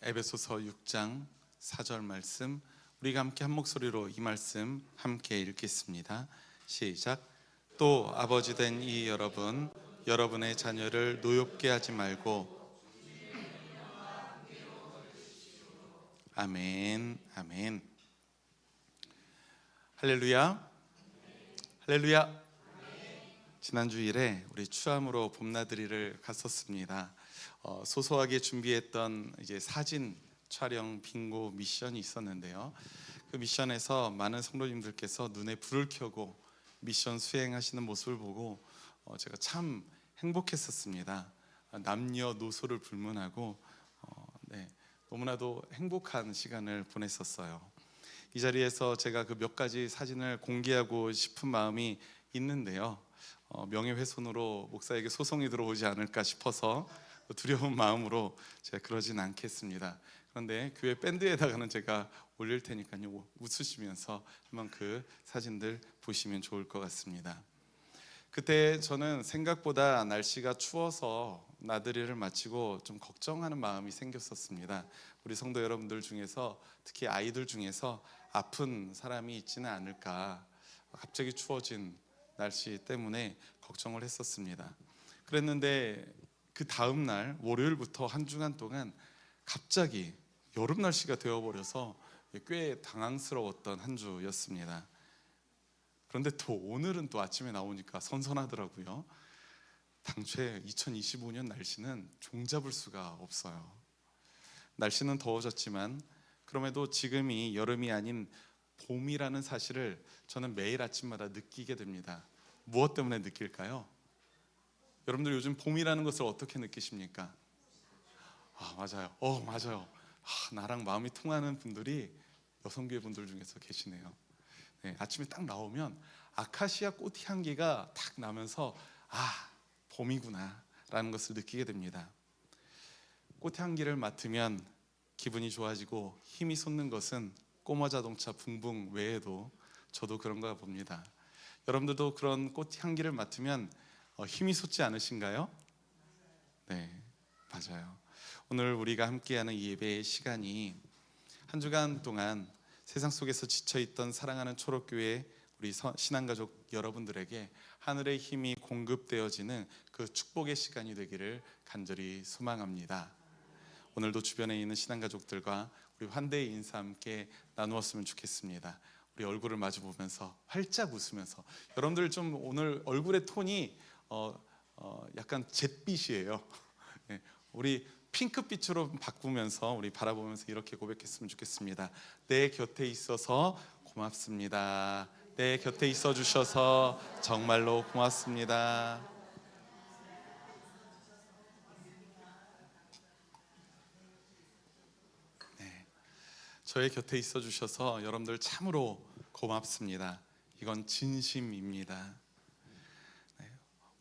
에베소서 6장 4절 말씀, 우리가 함께 한 목소리로 이 말씀 함께 읽겠습니다. 시작. 또 아버지 된 이 여러분, 여러분의 자녀를 노엽게 하지 말고. 아멘, 아멘. 할렐루야, 할렐루야. 지난 주일에 우리 추함으로 봄나들이를 갔었습니다. 소소하게 준비했던 이제 사진 촬영 빙고 미션이 있었는데요. 그 미션에서 많은 성도님들께서 눈에 불을 켜고 미션 수행하시는 모습을 보고 제가 참 행복했었습니다. 남녀노소를 불문하고 너무나도 행복한 시간을 보냈었어요. 이 자리에서 제가 그 몇 가지 사진을 공개하고 싶은 마음이 있는데요. 명예훼손으로 목사에게 소송이 들어오지 않을까 싶어서 두려운 마음으로 제가 그러진 않겠습니다. 그런데 교회 밴드에다가는 제가 올릴 테니까요, 웃으시면서 한번 그 사진들 보시면 좋을 것 같습니다. 그때 저는 생각보다 날씨가 추워서 나들이를 마치고 좀 걱정하는 마음이 생겼었습니다. 우리 성도 여러분들 중에서, 특히 아이들 중에서 아픈 사람이 있지는 않을까, 갑자기 추워진 날씨 때문에 걱정을 했었습니다. 그랬는데 그 다음 날 월요일부터 한 주간 동안 갑자기 여름 날씨가 되어버려서 꽤 당황스러웠던 한 주였습니다. 그런데 또 오늘은 또 아침에 나오니까 선선하더라고요. 당초에 2025년 날씨는 종잡을 수가 없어요. 날씨는 더워졌지만 그럼에도 지금이 여름이 아닌 봄이라는 사실을 저는 매일 아침마다 느끼게 됩니다. 무엇 때문에 느낄까요? 여러분들 요즘 봄이라는 것을 어떻게 느끼십니까? 맞아요. 맞아요. 나랑 마음이 통하는 분들이 여성교회 분들 중에서 계시네요. 아침에 딱 나오면 아카시아 꽃 향기가 딱 나면서 봄이구나 라는 것을 느끼게 됩니다. 꽃 향기를 맡으면 기분이 좋아지고 힘이 솟는 것은 꼬마 자동차 붕붕 외에도 저도 그런가 봅니다. 여러분들도 그런 꽃 향기를 맡으면 힘이 솟지 않으신가요? 네, 맞아요. 오늘 우리가 함께하는 이 예배의 시간이 한 주간 동안 세상 속에서 지쳐있던 사랑하는 초록교회 우리 신앙가족 여러분들에게 하늘의 힘이 공급되어지는 그 축복의 시간이 되기를 간절히 소망합니다. 오늘도 주변에 있는 신앙가족들과 우리 환대의 인사 함께 나누었으면 좋겠습니다. 우리 얼굴을 마주 보면서 활짝 웃으면서, 여러분들 좀 오늘 얼굴의 톤이 약간 잿빛이에요. 우리 핑크빛으로 바꾸면서 우리 바라보면서 이렇게 고백했으면 좋겠습니다. 내 곁에 있어서 고맙습니다. 내 곁에 있어 주셔서 정말로 고맙습니다. 저의 곁에 있어 주셔서 여러분들 참으로 고맙습니다. 이건 진심입니다.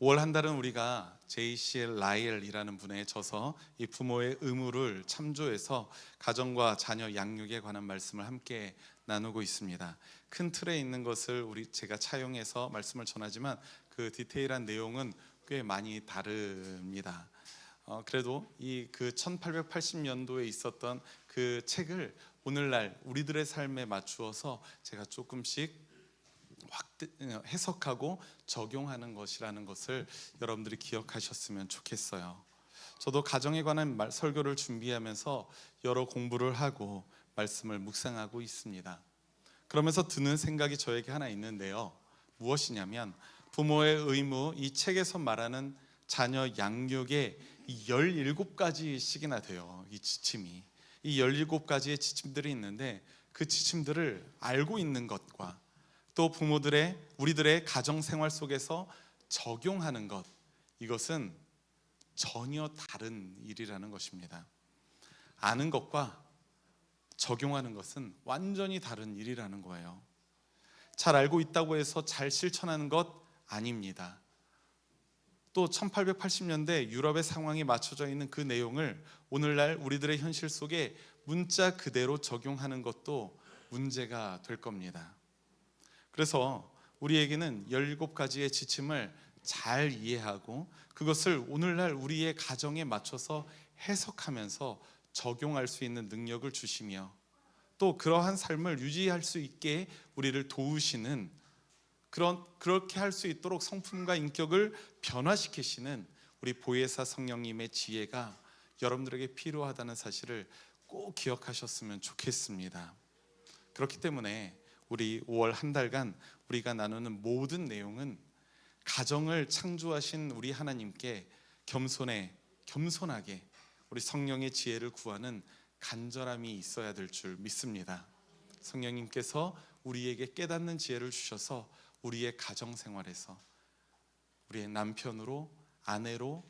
5월 한 달은 우리가 JCL 라이엘이라는 분에 져서 이 부모의 의무를 참조해서 가정과 자녀 양육에 관한 말씀을 함께 나누고 있습니다. 큰 틀에 있는 것을 제가 차용해서 말씀을 전하지만 그 디테일한 내용은 꽤 많이 다릅니다. 그래도 그 1880년도에 있었던 그 책을 오늘날 우리들의 삶에 맞추어서 제가 조금씩 해석하고 적용하는 것이라는 것을 여러분들이 기억하셨으면 좋겠어요. 저도 가정에 관한 설교를 준비하면서 여러 공부를 하고 말씀을 묵상하고 있습니다. 그러면서 드는 생각이 저에게 하나 있는데요. 무엇이냐면 부모의 의무, 이 책에서 말하는 자녀 양육의 17가지씩이나 돼요. 이 지침이, 이 17가지의 지침들이 있는데 그 지침들을 알고 있는 것과 또 우리들의 가정생활 속에서 적용하는 것, 이것은 전혀 다른 일이라는 것입니다. 아는 것과 적용하는 것은 완전히 다른 일이라는 거예요. 잘 알고 있다고 해서 잘 실천하는 것 아닙니다. 또 1880년대 유럽의 상황에 맞춰져 있는 그 내용을 오늘날 우리들의 현실 속에 문자 그대로 적용하는 것도 문제가 될 겁니다. 그래서 우리에게는 17가지의 지침을 잘 이해하고 그것을 오늘날 우리의 가정에 맞춰서 해석하면서 적용할 수 있는 능력을 주시며 또 그러한 삶을 유지할 수 있게 우리를 도우시는 그렇게 할 수 있도록 성품과 인격을 변화시키시는 우리 보혜사 성령님의 지혜가 여러분들에게 필요하다는 사실을 꼭 기억하셨으면 좋겠습니다. 그렇기 때문에 우리 5월 한 달간 우리가 나누는 모든 내용은 가정을 창조하신 우리 하나님께 겸손하게 우리 성령의 지혜를 구하는 간절함이 있어야 될 줄 믿습니다. 성령님께서 우리에게 깨닫는 지혜를 주셔서 우리의 가정 생활에서 우리의 남편으로, 아내로,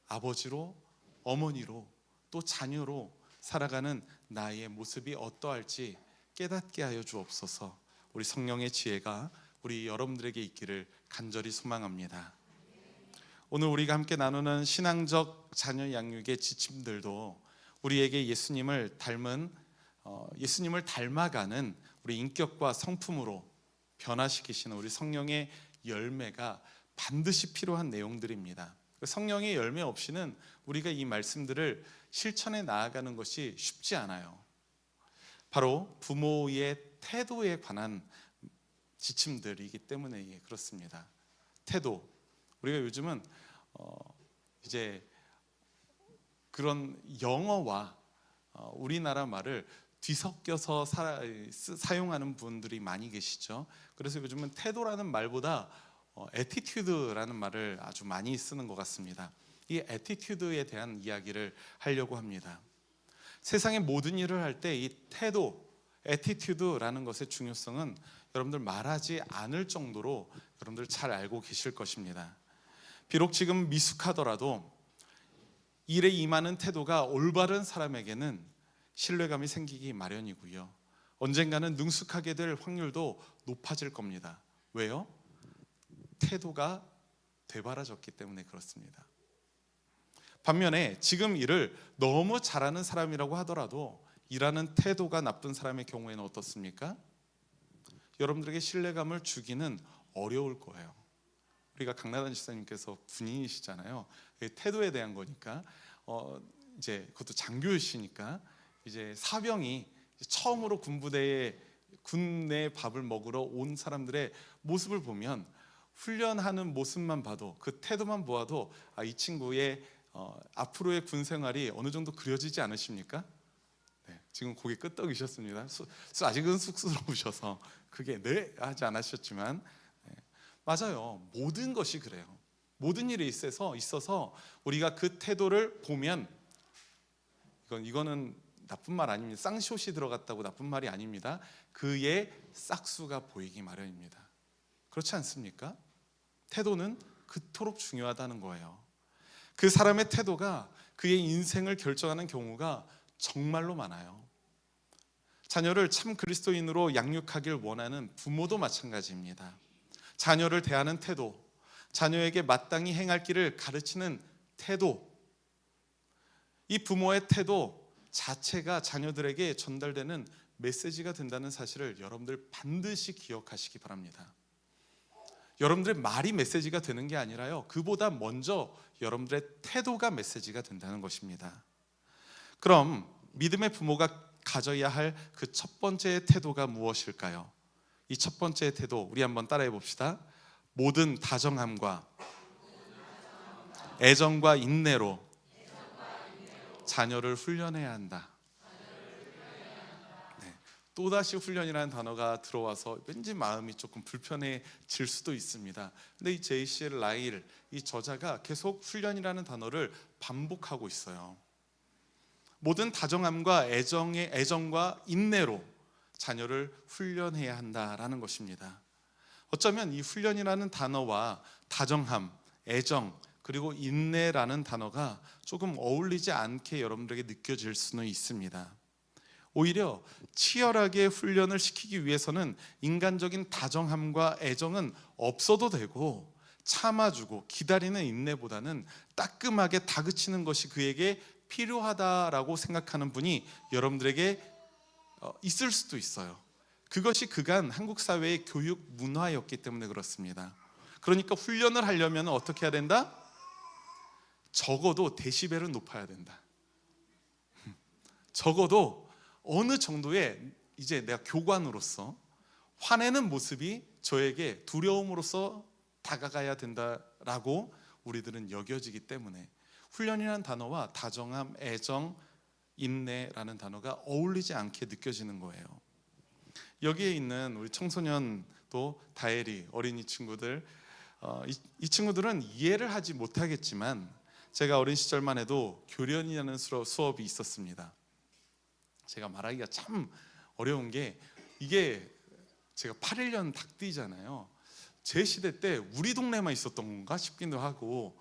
아버지로, 어머니로 또 자녀로 살아가는 나의 모습이 어떠할지 깨닫게 하여 주옵소서. 우리 성령의 지혜가 우리 여러분들에게 있기를 간절히 소망합니다. 오늘 우리가 함께 나누는 신앙적 자녀 양육의 지침들도 우리에게 예수님을 닮아가는 우리 인격과 성품으로 변화시키시는 우리 성령의 열매가 반드시 필요한 내용들입니다. 성령의 열매 없이는 우리가 이 말씀들을 실천해 나아가는 것이 쉽지 않아요. 바로 부모의 태도에 관한 지침들이기 때문에 그렇습니다. 태도. 우리가 요즘은 이제 그런 영어와 우리나라 말을 뒤섞여서 사용하는 분들이 많이 계시죠. 그래서 요즘은 태도라는 말보다 attitude라는 말을 아주 많이 쓰는 것 같습니다. 이 attitude에 대한 이야기를 하려고 합니다. 세상의 모든 일을 할 때 이 태도, attitude라는 것의 중요성은 여러분들 말하지 않을 정도로 여러분들 잘 알고 계실 것입니다. 비록 지금 미숙하더라도 일에 임하는 태도가 올바른 사람에게는 신뢰감이 생기기 마련이고요. 언젠가는 능숙하게 될 확률도 높아질 겁니다. 왜요? 태도가 되바라졌기 때문에 그렇습니다. 반면에 지금 일을 너무 잘하는 사람이라고 하더라도 일하는 태도가 나쁜 사람의 경우에는 어떻습니까? 여러분들에게 신뢰감을 주기는 어려울 거예요. 우리가 강나단 집사님께서 군인이시잖아요. 태도에 대한 거니까 이제 그것도 장교이시니까 이제 사병이 처음으로 군내 밥을 먹으러 온 사람들의 모습을 보면 훈련하는 모습만 봐도 그 태도만 보아도 이 친구의 앞으로의 군 생활이 어느 정도 그려지지 않으십니까? 네, 지금 고개 끄덕이셨습니다. 아직은 쑥스러우셔서 그게 네 하지 않으셨지만 맞아요. 모든 것이 그래요. 모든 일에 있어서 우리가 그 태도를 보면 이거는 나쁜 말 아닙니다. 쌍시옷이 들어갔다고 나쁜 말이 아닙니다. 그의 싹수가 보이기 마련입니다. 그렇지 않습니까? 태도는 그토록 중요하다는 거예요. 그 사람의 태도가 그의 인생을 결정하는 경우가 정말로 많아요. 자녀를 참 그리스도인으로 양육하길 원하는 부모도 마찬가지입니다. 자녀를 대하는 태도, 자녀에게 마땅히 행할 길을 가르치는 태도, 이 부모의 태도 자체가 자녀들에게 전달되는 메시지가 된다는 사실을 여러분들 반드시 기억하시기 바랍니다. 여러분들의 말이 메시지가 되는 게 아니라요, 그보다 먼저 여러분들의 태도가 메시지가 된다는 것입니다. 그럼 믿음의 부모가 가져야 할 그 첫 번째 태도가 무엇일까요? 이 첫 번째 태도 우리 한번 따라해 봅시다. 모든 다정함과 애정과 인내로 자녀를 훈련해야 한다. 네, 또다시 훈련이라는 단어가 들어와서 왠지 마음이 조금 불편해질 수도 있습니다. 근데 이 J.C. 라일 이 저자가 계속 훈련이라는 단어를 반복하고 있어요. 모든 다정함과 애정과 인내로 자녀를 훈련해야 한다라는 것입니다. 어쩌면 이 훈련이라는 단어와 다정함, 애정, 그리고 인내라는 단어가 조금 어울리지 않게 여러분들에게 느껴질 수는 있습니다. 오히려 치열하게 훈련을 시키기 위해서는 인간적인 다정함과 애정은 없어도 되고 참아주고 기다리는 인내보다는 따끔하게 다그치는 것이 그에게 필요하다라고 생각하는 분이 여러분들에게 있을 수도 있어요. 그것이 그간 한국 사회의 교육 문화였기 때문에 그렇습니다. 그러니까 훈련을 하려면 어떻게 해야 된다? 적어도 데시벨은 높아야 된다. 적어도 어느 정도의 이제 내가 교관으로서 화내는 모습이 저에게 두려움으로써 다가가야 된다라고 우리들은 여겨지기 때문에 훈련이라는 단어와 다정함, 애정, 인내라는 단어가 어울리지 않게 느껴지는 거예요. 여기에 있는 우리 청소년도 다혜리 어린이 친구들, 이 친구들은 이해를 하지 못하겠지만 제가 어린 시절만 해도 교련이라는 수업이 있었습니다. 제가 말하기가 참 어려운 게, 이게 제가 81년 닭띠잖아요. 제 시대 때 우리 동네만 있었던 건가 싶기도 하고.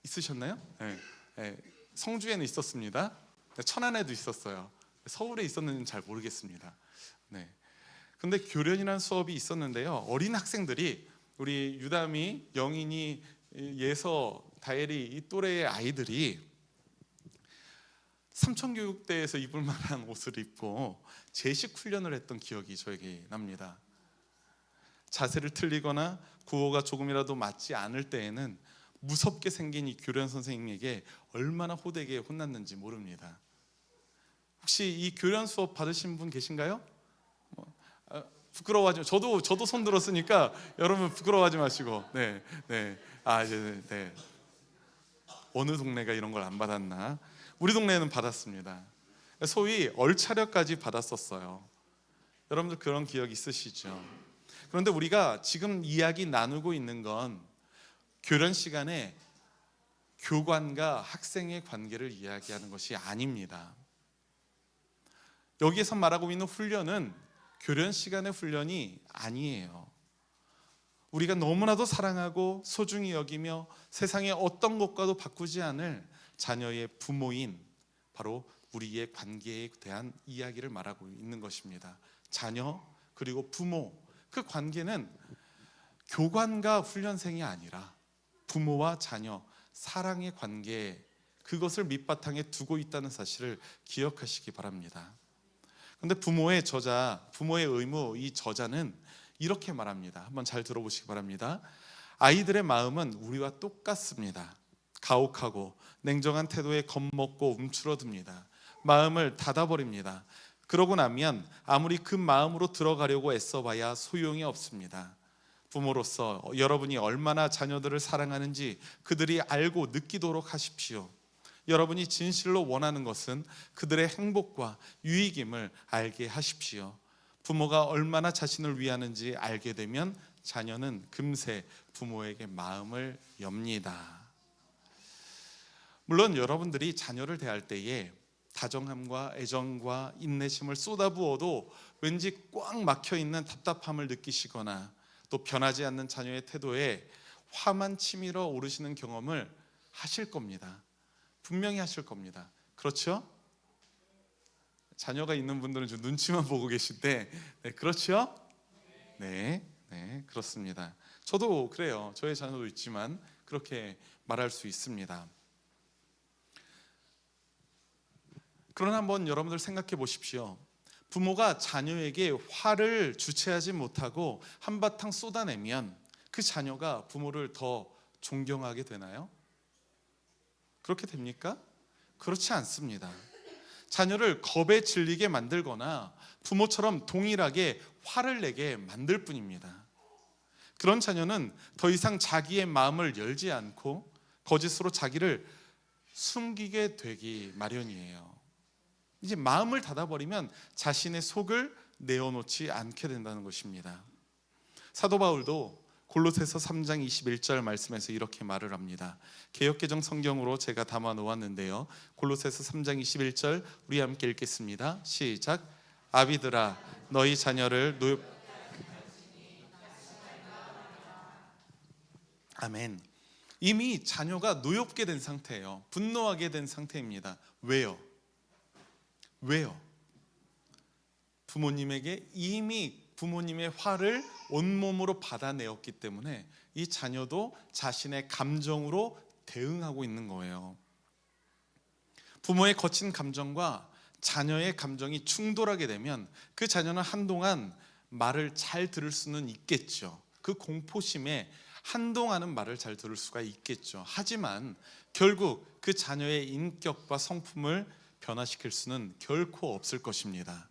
있으셨나요? 네. 네. 성주에는 있었습니다. 천안에도 있었어요. 서울에 있었는지는 잘 모르겠습니다. 네. 근데 교련이라는 수업이 있었는데요, 어린 학생들이, 우리 유담이, 영인이, 예서, 다혜리, 이 또래의 아이들이 삼천교육대에서 입을 만한 옷을 입고 제식 훈련을 했던 기억이 저에게 납니다. 자세를 틀리거나 구호가 조금이라도 맞지 않을 때에는 무섭게 생긴 이 교련 선생님에게 얼마나 호되게 혼났는지 모릅니다. 혹시 이 교련 수업 받으신 분 계신가요? 부끄러워하지 마시고, 저도 손 들었으니까 여러분 부끄러워하지 마시고. 네. 이제 네. 어느 동네가 이런 걸 안 받았나? 우리 동네는 받았습니다. 소위 얼차려까지 받았었어요. 여러분들 그런 기억 있으시죠? 그런데 우리가 지금 이야기 나누고 있는 건 교련 시간에 교관과 학생의 관계를 이야기하는 것이 아닙니다. 여기에서 말하고 있는 훈련은 교련 시간의 훈련이 아니에요. 우리가 너무나도 사랑하고 소중히 여기며 세상의 어떤 것과도 바꾸지 않을 자녀의 부모인 바로 우리의 관계에 대한 이야기를 말하고 있는 것입니다. 자녀 그리고 부모, 그 관계는 교관과 훈련생이 아니라 부모와 자녀, 사랑의 관계, 그것을 밑바탕에 두고 있다는 사실을 기억하시기 바랍니다. 그런데 부모의 저자, 부모의 의무, 이 저자는 이렇게 말합니다. 한번 잘 들어보시기 바랍니다. 아이들의 마음은 우리와 똑같습니다. 가혹하고 냉정한 태도에 겁먹고 움츠러듭니다. 마음을 닫아버립니다. 그러고 나면 아무리 그 마음으로 들어가려고 애써봐야 소용이 없습니다. 부모로서 여러분이 얼마나 자녀들을 사랑하는지 그들이 알고 느끼도록 하십시오. 여러분이 진실로 원하는 것은 그들의 행복과 유익임을 알게 하십시오. 부모가 얼마나 자신을 위하는지 알게 되면 자녀는 금세 부모에게 마음을 엽니다. 물론 여러분들이 자녀를 대할 때에 다정함과 애정과 인내심을 쏟아부어도 왠지 꽉 막혀있는 답답함을 느끼시거나 또 변하지 않는 자녀의 태도에 화만 치밀어 오르시는 경험을 하실 겁니다. 분명히 하실 겁니다. 그렇죠? 자녀가 있는 분들은 좀 눈치만 보고 계신데, 네, 그렇죠? 네, 그렇습니다. 저도 그래요. 저의 자녀도 있지만 그렇게 말할 수 있습니다. 그러나 한번 여러분들 생각해 보십시오. 부모가 자녀에게 화를 주체하지 못하고 한바탕 쏟아내면 그 자녀가 부모를 더 존경하게 되나요? 그렇게 됩니까? 그렇지 않습니다. 자녀를 겁에 질리게 만들거나 부모처럼 동일하게 화를 내게 만들 뿐입니다. 그런 자녀는 더 이상 자기의 마음을 열지 않고 거짓으로 자기를 숨기게 되기 마련이에요. 이제 마음을 닫아버리면 자신의 속을 내어놓지 않게 된다는 것입니다. 사도 바울도 골로새서 3장 21절 말씀에서 이렇게 말을 합니다. 개역개정 성경으로 제가 담아 놓았는데요, 골로새서 3장 21절 우리 함께 읽겠습니다. 시작. 아비들아 너희 자녀를 아멘. 이미 자녀가 노엽게 된 상태예요. 분노하게 된 상태입니다. 왜요? 부모님에게 이미 부모님의 화를 온몸으로 받아내었기 때문에 이 자녀도 자신의 감정으로 대응하고 있는 거예요. 부모의 거친 감정과 자녀의 감정이 충돌하게 되면 그 자녀는 한동안 말을 잘 들을 수는 있겠죠. 그 공포심에 한동안은 말을 잘 들을 수가 있겠죠. 하지만 결국 그 자녀의 인격과 성품을 변화시킬 수는 결코 없을 것입니다.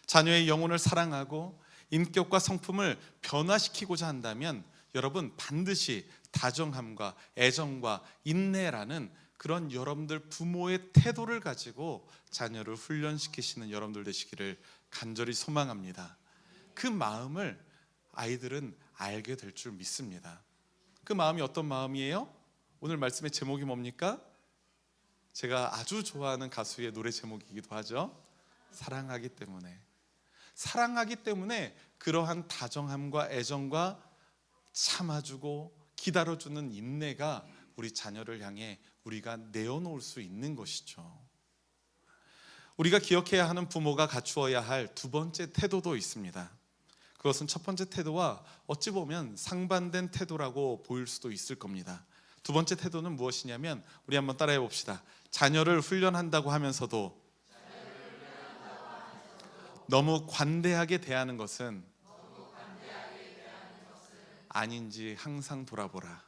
자녀의 영혼을 사랑하고 인격과 성품을 변화시키고자 한다면 여러분 반드시 다정함과 애정과 인내라는 그런 여러분들 부모의 태도를 가지고 자녀를 훈련시키시는 여러분들 되시기를 간절히 소망합니다. 그 마음을 아이들은 알게 될 줄 믿습니다. 그 마음이 어떤 마음이에요? 오늘 말씀의 제목이 뭡니까? 제가 아주 좋아하는 가수의 노래 제목이기도 하죠. 사랑하기 때문에. 사랑하기 때문에 그러한 다정함과 애정과 참아주고 기다려주는 인내가 우리 자녀를 향해 우리가 내어놓을 수 있는 것이죠. 우리가 기억해야 하는 부모가 갖추어야 할 두 번째 태도도 있습니다. 그것은 첫 번째 태도와 어찌 보면 상반된 태도라고 보일 수도 있을 겁니다. 두 번째 태도는 무엇이냐면 우리 한번 따라해 봅시다. 자녀를 훈련한다고 하면서도 너무 관대하게 대하는 것은 아닌지 항상 돌아보라.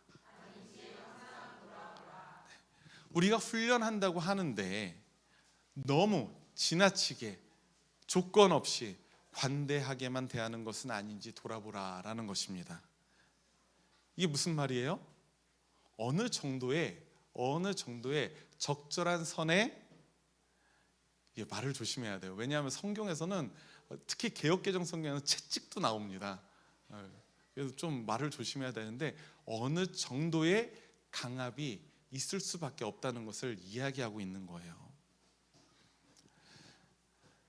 우리가 훈련한다고 하는데 너무 지나치게 조건 없이 관대하게만 대하는 것은 아닌지 돌아보라라는 것입니다. 이게 무슨 말이에요? 어느 정도의 적절한 선에 말을 조심해야 돼요. 왜냐하면 성경에서는 특히 개역개정 성경에는 채찍도 나옵니다. 그래서 좀 말을 조심해야 되는데 어느 정도의 강압이 있을 수밖에 없다는 것을 이야기하고 있는 거예요.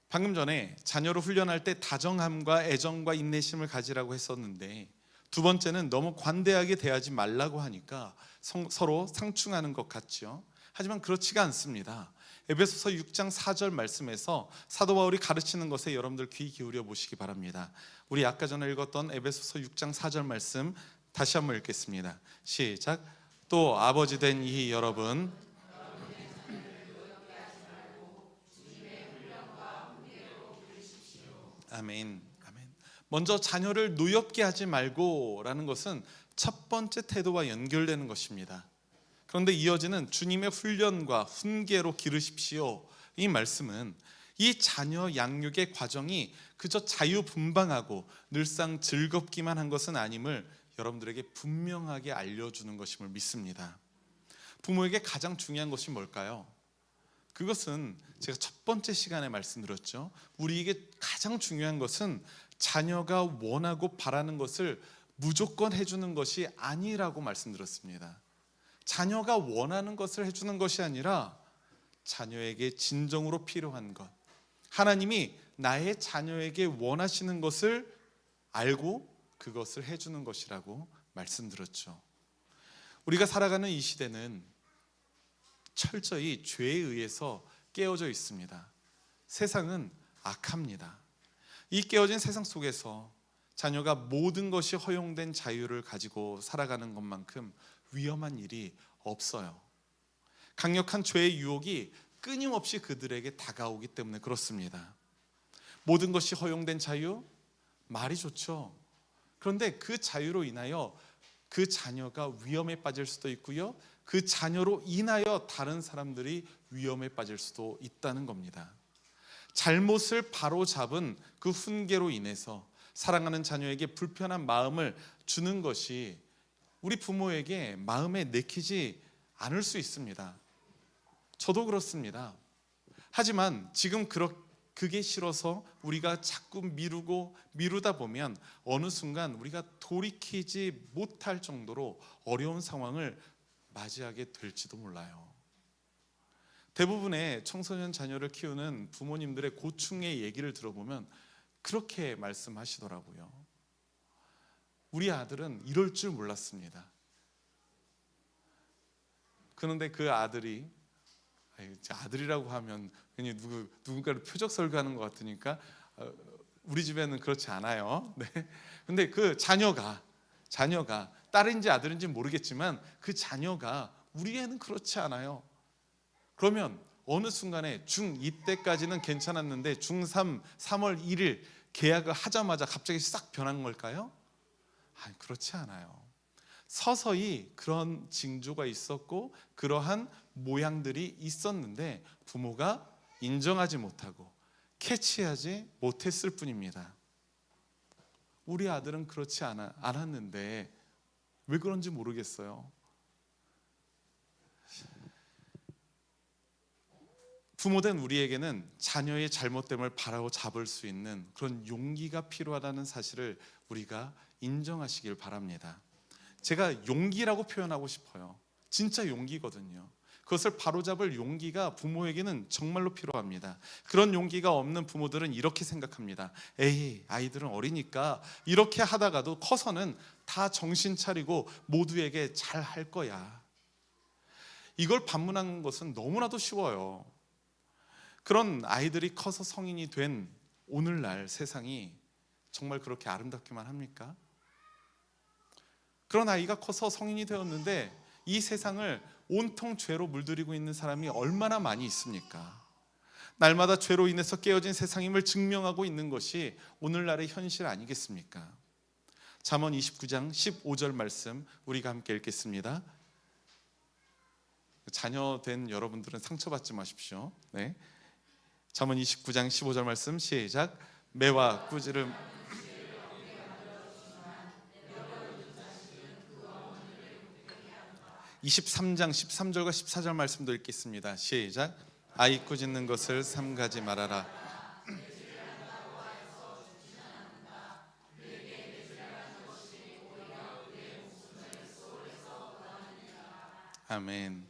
방금 전에 자녀를 훈련할 때 다정함과 애정과 인내심을 가지라고 했었는데 두 번째는 너무 관대하게 대하지 말라고 하니까 서로 상충하는 것 같죠. 하지만 그렇지가 않습니다. 에베소서 6장 4절 말씀에서 사도 바울이 가르치는 것에 여러분들 귀 기울여 보시기 바랍니다. 우리 아까 전에 읽었던 에베소서 6장 4절 말씀 다시 한번 읽겠습니다. 시작. 또 아버지 된 이 여러분 아멘. 아멘. 먼저 자녀를 노엽게 하지 말고라는 것은 첫 번째 태도와 연결되는 것입니다. 그런데 이어지는 주님의 훈련과 훈계로 기르십시오. 이 말씀은 이 자녀 양육의 과정이 그저 자유분방하고 늘상 즐겁기만 한 것은 아님을 여러분들에게 분명하게 알려주는 것임을 믿습니다. 부모에게 가장 중요한 것이 뭘까요? 그것은 제가 첫 번째 시간에 말씀드렸죠. 우리에게 가장 중요한 것은 자녀가 원하고 바라는 것을 무조건 해주는 것이 아니라고 말씀드렸습니다. 자녀가 원하는 것을 해주는 것이 아니라 자녀에게 진정으로 필요한 것, 하나님이 나의 자녀에게 원하시는 것을 알고 그것을 해주는 것이라고 말씀드렸죠. 우리가 살아가는 이 시대는 철저히 죄에 의해서 깨어져 있습니다. 세상은 악합니다. 이 깨어진 세상 속에서 자녀가 모든 것이 허용된 자유를 가지고 살아가는 것만큼 위험한 일이 없어요. 강력한 죄의 유혹이 끊임없이 그들에게 다가오기 때문에 그렇습니다. 모든 것이 허용된 자유? 말이 좋죠. 그런데 그 자유로 인하여 그 자녀가 위험에 빠질 수도 있고요, 그 자녀로 인하여 다른 사람들이 위험에 빠질 수도 있다는 겁니다. 잘못을 바로잡은 그 훈계로 인해서 사랑하는 자녀에게 불편한 마음을 주는 것이 우리 부모에게 마음에 내키지 않을 수 있습니다. 저도 그렇습니다. 하지만 지금 그게 싫어서 우리가 자꾸 미루다 보면 어느 순간 우리가 돌이키지 못할 정도로 어려운 상황을 맞이하게 될지도 몰라요. 대부분의 청소년 자녀를 키우는 부모님들의 고충의 얘기를 들어보면 그렇게 말씀하시더라고요. 우리 아들은 이럴 줄 몰랐습니다. 그런데 그 아들이, 아들이라고 하면 괜히 누군가를 표적 설교하는 것 같으니까 우리 집에는 그렇지 않아요. 네. 근데 그 자녀가 딸인지 아들인지 모르겠지만 그 자녀가 우리 애는 그렇지 않아요. 그러면 어느 순간에 중2 때까지는 괜찮았는데 중3 3월 1일 계약을 하자마자 갑자기 싹 변한 걸까요? 그렇지 않아요. 서서히 그런 징조가 있었고 그러한 모양들이 있었는데 부모가 인정하지 못하고 캐치하지 못했을 뿐입니다. 우리 아들은 그렇지 않았는데 왜 그런지 모르겠어요. 부모된 우리에게는 자녀의 잘못됨을 바로잡을 수 있는 그런 용기가 필요하다는 사실을 우리가 인정하시길 바랍니다. 제가 용기라고 표현하고 싶어요. 진짜 용기거든요. 그것을 바로잡을 용기가 부모에게는 정말로 필요합니다. 그런 용기가 없는 부모들은 이렇게 생각합니다. 에이, 아이들은 어리니까 이렇게 하다가도 커서는 다 정신 차리고 모두에게 잘 할 거야. 이걸 반문하는 것은 너무나도 쉬워요. 그런 아이들이 커서 성인이 된 오늘날 세상이 정말 그렇게 아름답기만 합니까? 그런 아이가 커서 성인이 되었는데 이 세상을 온통 죄로 물들이고 있는 사람이 얼마나 많이 있습니까? 날마다 죄로 인해서 깨어진 세상임을 증명하고 있는 것이 오늘날의 현실 아니겠습니까? 잠언 29장 15절 말씀 우리가 함께 읽겠습니다. 자녀 된 여러분들은 상처받지 마십시오. 네. 잠언 29장 15절 말씀 시작. 매와 꾸지를 23장 13절과 14절 말씀도 읽겠습니다. 시작. 아이 꾸짖는 것을 삼가지 말아라. 아멘.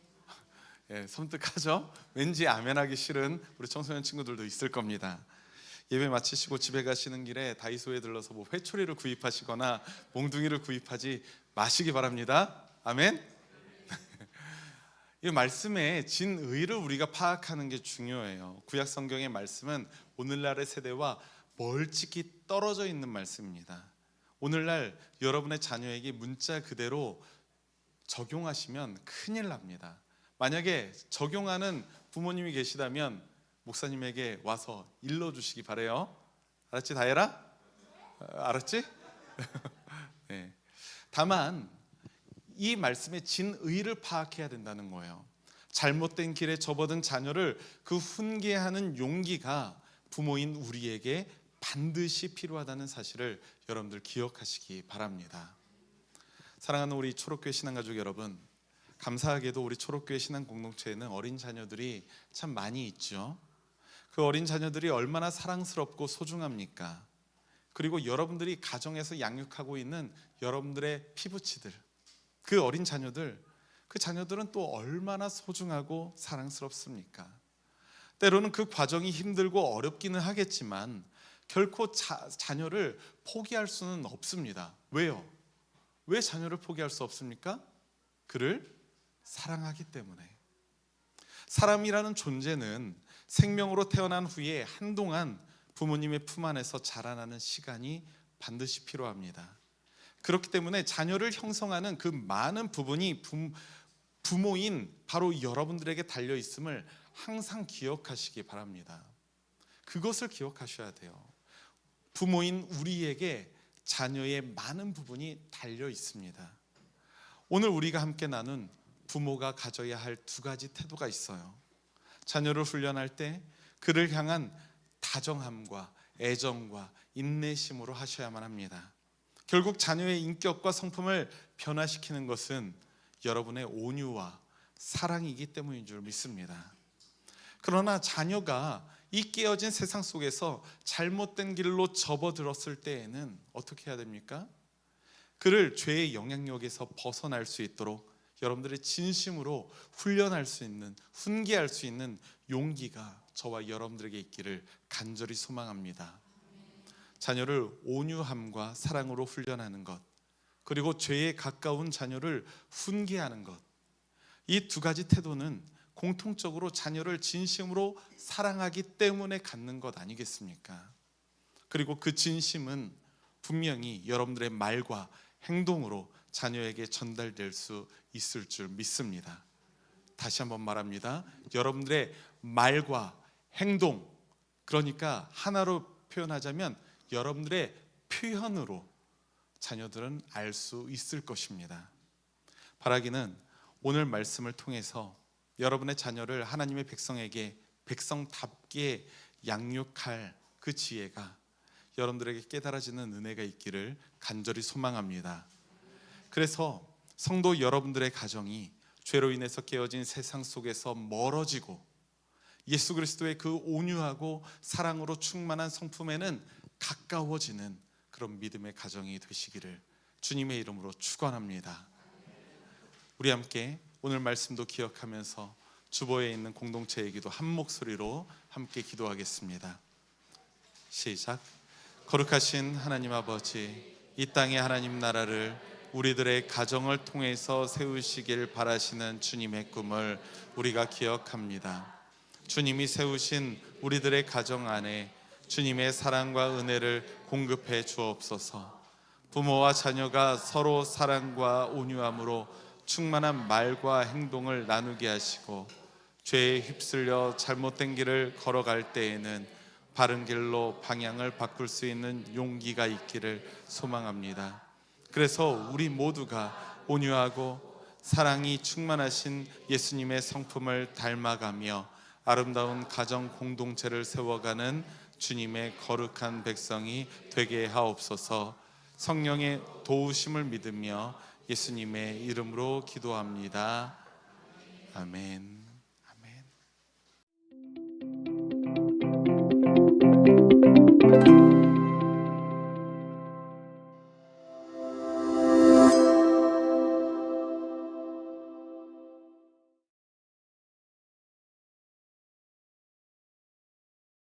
예, 섬뜩하죠? 왠지 아멘하기 싫은 우리 청소년 친구들도 있을 겁니다. 예배 마치시고 집에 가시는 길에 다이소에 들러서 뭐 회초리를 구입하시거나 몽둥이를 구입하지 마시기 바랍니다. 아멘. 이 말씀의 진의를 우리가 파악하는 게 중요해요. 구약 성경의 말씀은 오늘날의 세대와 멀찍이 떨어져 있는 말씀입니다. 오늘날 여러분의 자녀에게 문자 그대로 적용하시면 큰일 납니다. 만약에 적용하는 부모님이 계시다면 목사님에게 와서 일러주시기 바래요. 알았지 다혜라? 알았지? 네. 다만 이 말씀의 진의를 파악해야 된다는 거예요. 잘못된 길에 접어든 자녀를 그 훈계하는 용기가 부모인 우리에게 반드시 필요하다는 사실을 여러분들 기억하시기 바랍니다. 사랑하는 우리 초록교회 신앙가족 여러분, 감사하게도 우리 초록교회 신앙 공동체에는 어린 자녀들이 참 많이 있죠. 그 어린 자녀들이 얼마나 사랑스럽고 소중합니까? 그리고 여러분들이 가정에서 양육하고 있는 여러분들의 피부치들, 그 어린 자녀들, 그 자녀들은 또 얼마나 소중하고 사랑스럽습니까? 때로는 그 과정이 힘들고 어렵기는 하겠지만 결코 자녀를 포기할 수는 없습니다. 왜요? 왜 자녀를 포기할 수 없습니까? 그를 사랑하기 때문에. 사람이라는 존재는 생명으로 태어난 후에 한동안 부모님의 품 안에서 자라나는 시간이 반드시 필요합니다. 그렇기 때문에 자녀를 형성하는 그 많은 부분이 부모인 바로 여러분들에게 달려 있음을 항상 기억하시기 바랍니다. 그것을 기억하셔야 돼요. 부모인 우리에게 자녀의 많은 부분이 달려 있습니다. 오늘 우리가 함께 나눈 부모가 가져야 할 두 가지 태도가 있어요. 자녀를 훈련할 때 그를 향한 다정함과 애정과 인내심으로 하셔야만 합니다. 결국 자녀의 인격과 성품을 변화시키는 것은 여러분의 온유와 사랑이기 때문인 줄 믿습니다. 그러나 자녀가 이 깨어진 세상 속에서 잘못된 길로 접어들었을 때에는 어떻게 해야 됩니까? 그를 죄의 영향력에서 벗어날 수 있도록 여러분들의 진심으로 훈련할 수 있는, 훈계할 수 있는 용기가 저와 여러분들에게 있기를 간절히 소망합니다. 자녀를 온유함과 사랑으로 훈련하는 것, 그리고 죄에 가까운 자녀를 훈계하는 것, 이 두 가지 태도는 공통적으로 자녀를 진심으로 사랑하기 때문에 갖는 것 아니겠습니까? 그리고 그 진심은 분명히 여러분들의 말과 행동으로 자녀에게 전달될 수 있을 줄 믿습니다. 다시 한번 말합니다. 여러분들의 말과 행동, 그러니까 하나로 표현하자면 여러분들의 표현으로 자녀들은 알 수 있을 것입니다. 바라기는 오늘 말씀을 통해서 여러분의 자녀를 하나님의 백성에게 백성답게 양육할 그 지혜가 여러분들에게 깨달아지는 은혜가 있기를 간절히 소망합니다. 그래서 성도 여러분들의 가정이 죄로 인해서 깨어진 세상 속에서 멀어지고 예수 그리스도의 그 온유하고 사랑으로 충만한 성품에는 가까워지는 그런 믿음의 가정이 되시기를 주님의 이름으로 축원합니다. 우리 함께 오늘 말씀도 기억하면서 주보에 있는 공동체이기도 한 목소리로 함께 기도하겠습니다. 시작. 거룩하신 하나님 아버지, 이 땅의 하나님 나라를 우리들의 가정을 통해서 세우시길 바라시는 주님의 꿈을 우리가 기억합니다. 주님이 세우신 우리들의 가정 안에 주님의 사랑과 은혜를 공급해 주옵소서. 부모와 자녀가 서로 사랑과 온유함으로 충만한 말과 행동을 나누게 하시고 죄에 휩쓸려 잘못된 길을 걸어갈 때에는 바른 길로 방향을 바꿀 수 있는 용기가 있기를 소망합니다. 그래서 우리 모두가 온유하고 사랑이 충만하신 예수님의 성품을 닮아가며 아름다운 가정 공동체를 세워가는 주님의 거룩한 백성이 되게 하옵소서. 성령의 도우심을 믿으며 예수님의 이름으로 기도합니다. 아멘.